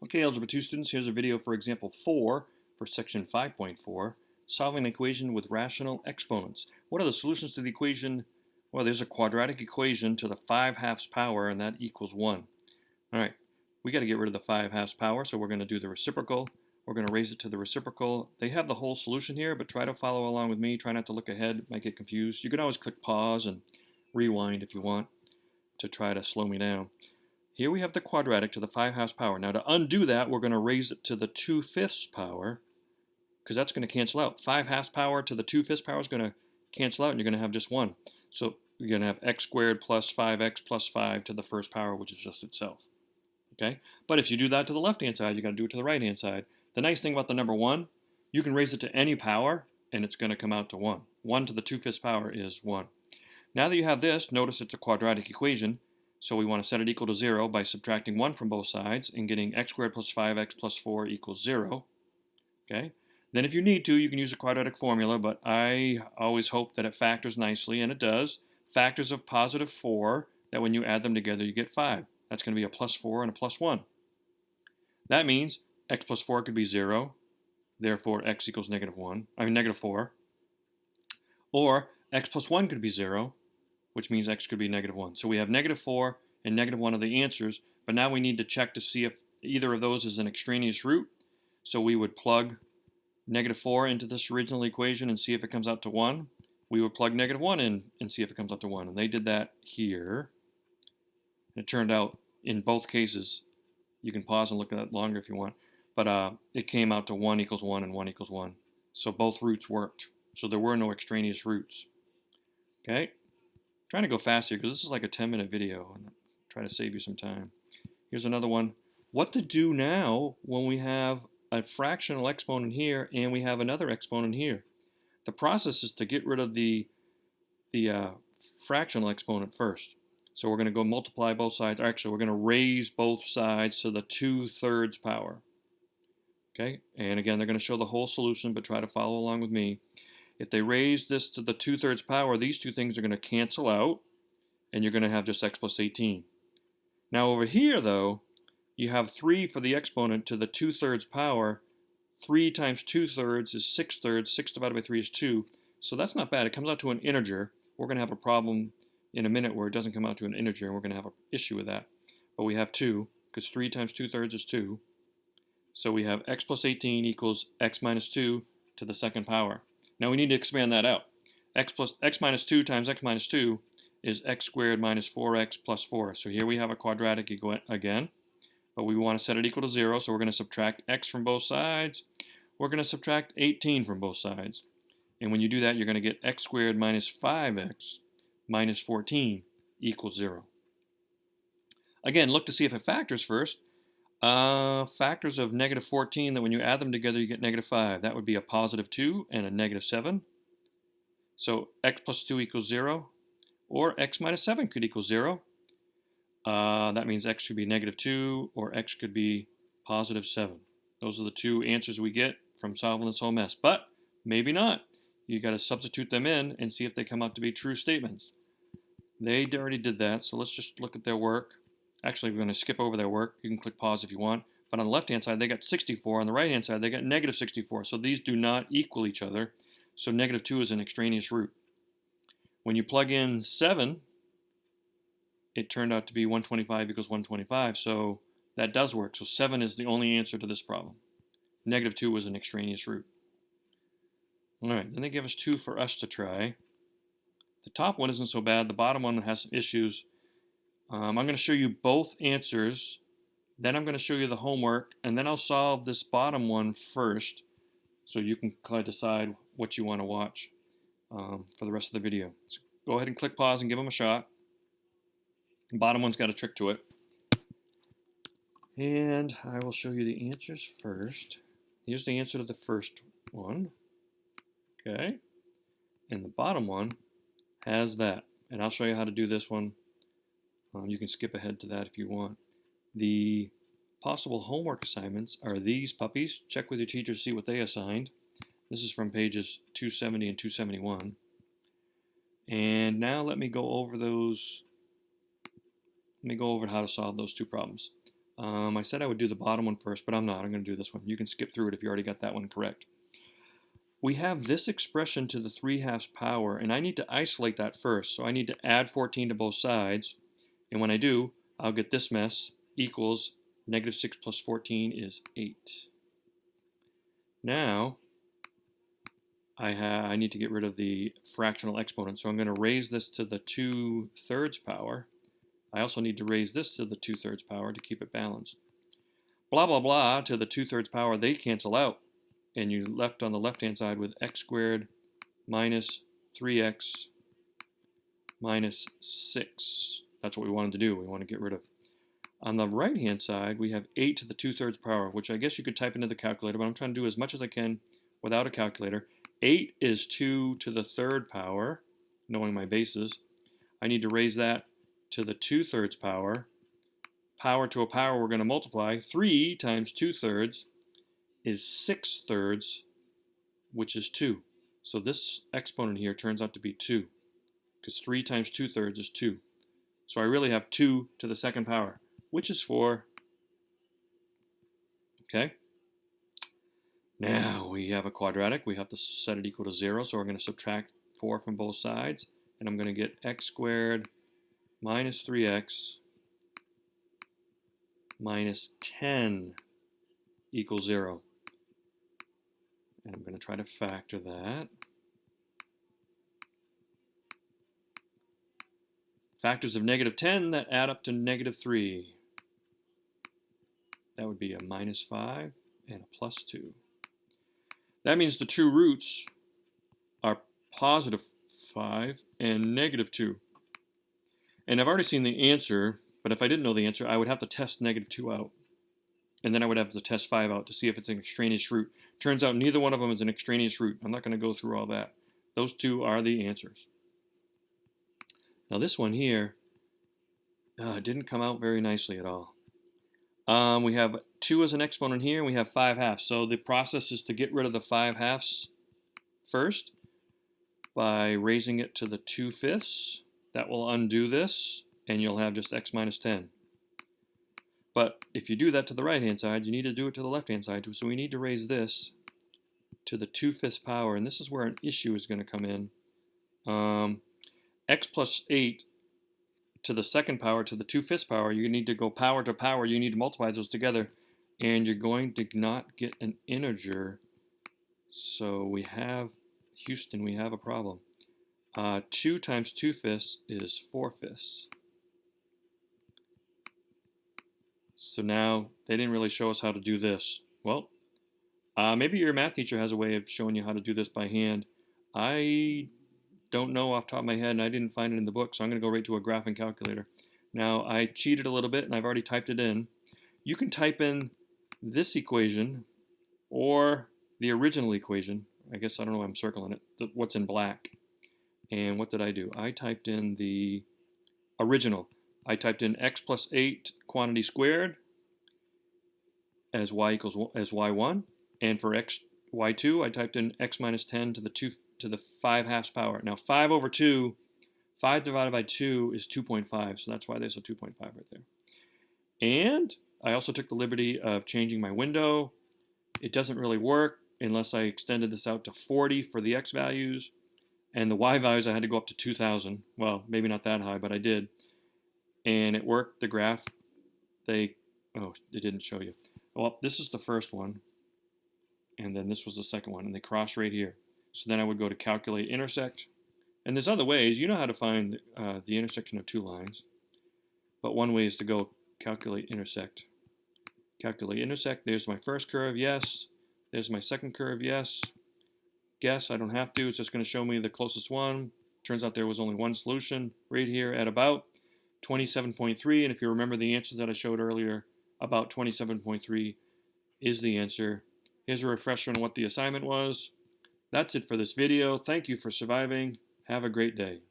Okay, Algebra 2 students, here's a video for example 4 for section 5.4, solving an equation with rational exponents. What are the solutions to the equation? Well, there's a quadratic equation to the 5/2 power, and that equals 1. All right, we got to get rid of the 5/2 power, so we're going to do the reciprocal. We're going to raise it to the reciprocal. They have the whole solution here, but try to follow along with me. Try not to look ahead, might get confused. You can always click pause and rewind if you want to try to slow me down. Here we have the quadratic to the 5/2 power. Now to undo that, we're going to raise it to the 2/5 power, because that's going to cancel out. 5/2 power to the 2/5 power is going to cancel out, and you're going to have just 1. So you're going to have x squared plus 5x plus 5 to the first power, which is just itself. Okay? But if you do that to the left-hand side, you got to do it to the right-hand side. The nice thing about the number 1, you can raise it to any power, and it's going to come out to 1. 1 to the 2/5 power is 1. Now that you have this, notice it's a quadratic equation. So we want to set it equal to 0 by subtracting 1 from both sides and getting x squared plus 5x plus 4 equals 0. Okay? Then if you need to, you can use a quadratic formula, but I always hope that it factors nicely, and it does. Factors of positive 4, that when you add them together you get 5. That's going to be a plus 4 and a plus 1. That means x plus 4 could be 0, therefore x equals negative 4. Or x plus 1 could be 0, which means x could be negative 1. So we have negative 4 and negative 1 are the answers, but now we need to check to see if either of those is an extraneous root. So we would plug negative 4 into this original equation and see if it comes out to 1. We would plug negative 1 in and see if it comes out to 1. And they did that here. It turned out in both cases, you can pause and look at that longer if you want, but it came out to 1 equals 1 and 1 equals 1. So both roots worked. So there were no extraneous roots. Okay? Trying to go faster because this is like a 10-minute video and try to save you some time. Here's another one. What to do now when we have a fractional exponent here and we have another exponent here? The process is to get rid of the fractional exponent first. So we're going to go multiply both sides. Or actually, we're going to raise both sides to the 2/3 power. Okay, and again, they're going to show the whole solution, but try to follow along with me. If they raise this to the 2/3 power, these two things are going to cancel out, and you're going to have just x plus 18. Now over here, though, you have 3 for the exponent to the 2/3 power. 3 times 2/3 is 6/3. 6 divided by 3 is 2. So that's not bad. It comes out to an integer. We're going to have a problem in a minute where it doesn't come out to an integer, and we're going to have an issue with that. But we have 2, because 3 times 2/3 is 2. So we have x plus 18 equals x minus 2 to the second power. Now we need to expand that out. X minus 2 times x minus 2 is x squared minus 4x plus 4. So here we have a quadratic again, but we want to set it equal to 0, so we're going to subtract x from both sides. We're going to subtract 18 from both sides. And when you do that, you're going to get x squared minus 5x minus 14 equals 0. Again, look to see if it factors first. Factors of negative 14, that when you add them together you get negative 5. That would be a positive 2 and a negative 7. So x plus 2 equals 0. Or x minus 7 could equal 0. That means x could be negative 2 or x could be positive 7. Those are the two answers we get from solving this whole mess. But maybe not. You got to substitute them in and see if they come out to be true statements. They already did that, so let's just look at their work. Actually, we're going to skip over their work. You can click pause if you want. But on the left-hand side, they got 64. On the right-hand side, they got negative 64. So these do not equal each other. So negative 2 is an extraneous root. When you plug in 7, it turned out to be 125 equals 125. So that does work. So 7 is the only answer to this problem. Negative 2 was an extraneous root. All right, then they give us 2 for us to try. The top one isn't so bad. The bottom one has some issues. I'm going to show you both answers, then I'm going to show you the homework, and then I'll solve this bottom one first so you can kind of decide what you want to watch for the rest of the video. So go ahead and click pause and give them a shot. The bottom one's got a trick to it. And I will show you the answers first. Here's the answer to the first one. Okay. And the bottom one has that. And I'll show you how to do this one. You can skip ahead to that if you want. The possible homework assignments are these puppies. Check with your teacher to see what they assigned. This is from pages 270 and 271. And now let me go over those. Let me go over how to solve those two problems. I said I would do the bottom one first, but I'm not. I'm going to do this one. You can skip through it if you already got that one correct. We have this expression to the 3/2 power, and I need to isolate that first. So I need to add 14 to both sides. And when I do, I'll get this mess equals -6 plus 14 is 8. Now, I need to get rid of the fractional exponent. So I'm going to raise this to the 2/3 power. I also need to raise this to the 2/3 power to keep it balanced. Blah, blah, blah to the 2/3 power, they cancel out. And you're left on the left-hand side with x squared minus 3x minus 6. That's what we wanted to do. We want to get rid of. On the right-hand side, we have 8 to the 2/3 power, which I guess you could type into the calculator, but I'm trying to do as much as I can without a calculator. 8 is 2 to the 3rd power, knowing my bases. I need to raise that to the 2/3 power. Power to a power, we're going to multiply. 3 times 2/3 is 6/3, which is 2. So this exponent here turns out to be 2, because 3 times 2/3 is 2. So I really have 2 to the 2nd power, which is 4. Okay? Now we have a quadratic. We have to set it equal to 0, so we're going to subtract 4 from both sides, and I'm going to get x squared minus 3x minus 10 equals 0. And I'm going to try to factor that. Factors of -10 that add up to -3. That would be a -5 and a +2. That means the two roots are +5 and -2. And I've already seen the answer, but if I didn't know the answer, I would have to test -2 out. And then I would have to test 5 out to see if it's an extraneous root. Turns out neither one of them is an extraneous root. I'm not going to go through all that. Those two are the answers. Now this one here didn't come out very nicely at all. We have 2 as an exponent here, and we have 5/2. So the process is to get rid of the 5/2 first by raising it to the 2/5. That will undo this, and you'll have just x minus 10. But if you do that to the right-hand side, you need to do it to the left-hand side too. So we need to raise this to the 2/5 power, and this is where an issue is going to come in. X plus 8 to the 2nd power to the 2/5 power, you need to go power to power. You need to multiply those together, and you're going to not get an integer. So we have, Houston, we have a problem. 2 times 2/5 is 4/5. So now they didn't really show us how to do this. Well, maybe your math teacher has a way of showing you how to do this by hand. I don't know off the top of my head, and I didn't find it in the book, so I'm going to go right to a graphing calculator. Now, I cheated a little bit, and I've already typed it in. You can type in this equation or the original equation. I guess I don't know why I'm circling it, what's in black. And what did I do? I typed in the original. I typed in x plus 8 quantity squared as y equals as y1, and for y2 I typed in x minus 10 to the 5/2 power. Now 5 over 2, 5 divided by 2 is 2.5, so that's why there's a 2.5 right there. And I also took the liberty of changing my window. It doesn't really work unless I extended this out to 40 for the x values, and the y values I had to go up to 2,000. Well, maybe not that high, but I did. And it worked. The graph, it didn't show you. Well, this is the first one, and then this was the second one, and they cross right here. So then I would go to calculate intersect, and there's other ways. You know how to find the intersection of two lines, but one way is to go calculate intersect. Calculate intersect. There's my first curve, yes. There's my second curve, yes. Guess I don't have to. It's just going to show me the closest one. Turns out there was only one solution right here at about 27.3, and if you remember the answers that I showed earlier, about 27.3 is the answer. Here's a refresher on what the assignment was. That's it for this video. Thank you for surviving. Have a great day.